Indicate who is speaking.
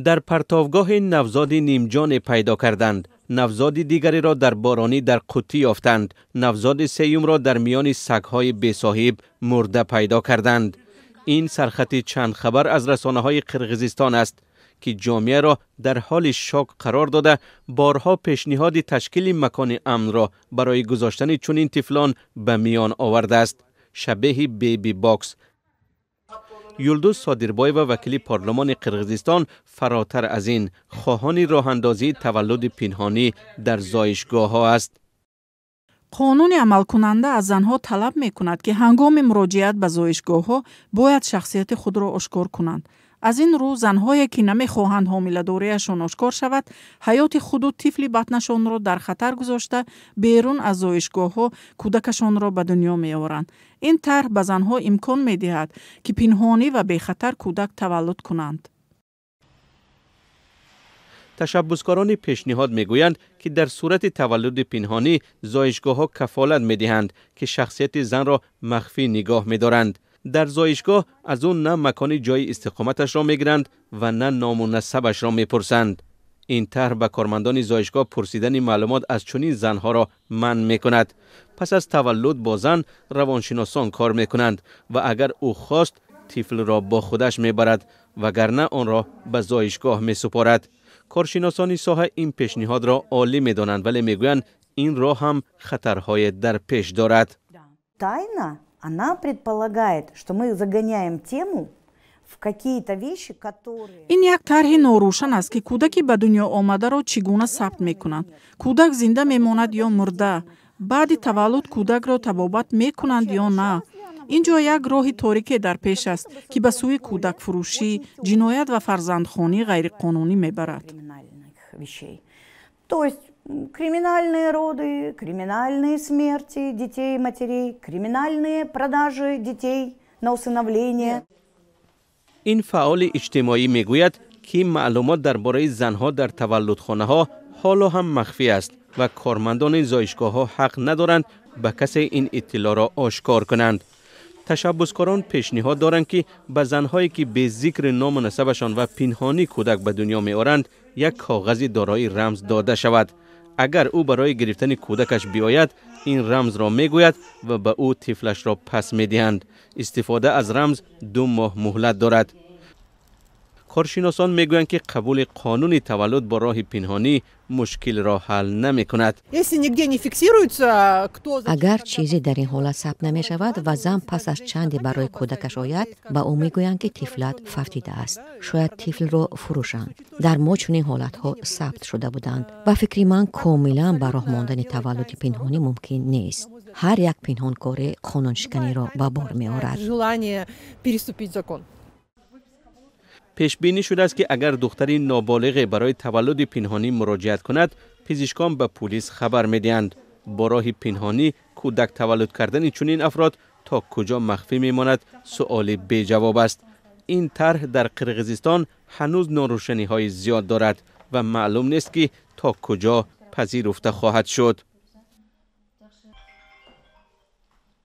Speaker 1: در پرتوگاه نوزاد نیمجان پیدا کردند. نوزاد دیگری را در بارانی در قوطی یافتند. نوزاد سیوم را در میان سگ‌های بی‌صاحب مرده پیدا کردند. این سرخط چند خبر از رسانه‌های قرقیزستان است که جامعه را در حال شوک قرار داده بارها پیشنهاد تشکیل مکان امن را برای گذاشتن چنین طفلان به میان آورده است. شبیه بیبی باکس. یلدوز صادربای و وکیل پارلمان قرقیزستان فراتر از این خواهان راه اندازی تولد پنهانی در زایشگاه ها است.
Speaker 2: قانون عمل کننده از زنها طلب می کند که هنگام مراجعت به زایشگاه ها باید شخصیت خود را آشکار کنند. از این رو زنهایی که نمی خواهند حامله‌داریشان آشکار شود، حیات خود و طفل بطنشان را در خطر گذاشته بیرون از زایشگاه ها کودکشان را به دنیا می آورند. این طرح به زنها امکان می دهد که پنهانی و بی خطر کودک تولد کنند.
Speaker 1: تشبثکاران پیشنهاد میگویند که در صورت تولد پنهانی زایشگاه ها کفالت می دهند که شخصیت زن را مخفی نگاه می دارند. در زایشگاه از اون نه مکان جای استقامتش را میگیرند و نه نام و نسبش را میپرسند. این طرح به کارمندان زایشگاه پرسیدن معلومات از چنین زنها را منع میکند. پس از تولد با زن روانشناسان کار میکنند و اگر او خواست طفل را با خودش میبرد وگرنه آن را به زایشگاه میسپارد. کارشناسان ساحه این پیشنهاد را عالی میدانند ولی میگویند این راه هم خطرهای در پیش دارد.
Speaker 3: Она предполагает, что мы загоняем тему в какие-то вещи, которые...
Speaker 2: این یک طرح ناروشن است که کودکی به دنیا آمده را چگونه ثبت میکنند. کودک زنده میماند یا مرده. بعد تولد کودک را طبابت میکنند یا نه. اینجا یک راه تاریکی در پیش است که به سوی کودک فروشی، جنایت و فرزندخوانی غیر قانونی میبرد.
Speaker 3: Криминальные роды, криминальные смерти детей и матерей, криминальные продажи детей на усыновление.
Speaker 1: این فعال اجتماعی میگوید که معلومات درباره زنها در تولدخانه ها حالا هم مخفی است و کارمندان زایشگاه ها حق ندارند به کسی این اطلاع را آشکار کنند. تشبثکاران پیشنهاد دارند که به زنهایی که به ذکر نام و نسبشان و پنهانی کودک به دنیا می آورند یک کاغذ دارای رمز داده شود. اگر او برای گرفتن کودکش بیاید این رمز را میگوید و به او طفلش را پس میدهند. استفاده از رمز 2 ماه مهلت دارد. کارشناسان میگویند که قبول قانون تولد با راه پنهانی مشکل را حل نمی کند.
Speaker 4: اگر چیزی در این حالت ثبت نمی شود و زن پس از چندی برای کودکش آید به او میگویند که طفلت فوتیده است. شاید طفل را فروشند. در ما چنین حالت ها ثبت شده بودند و فکری من کاملا به راه ماندن تولد پنهانی ممکن نیست. هر یک پنهانکاری قانون شکنی را به بار می آورد.
Speaker 1: پیش بینی شده است که اگر دختری نابالغ برای تولد پنهانی مراجعت کند، پزشکان به پلیس خبر می‌دهند. با راه پنهانی کودک تولد کردن چنین افراد تا کجا مخفی میماند سؤال بی جواب است. این طرح در قرقیزستان هنوز ناروشنی‌های زیاد دارد و معلوم نیست که تا کجا پذیرفته خواهد شد.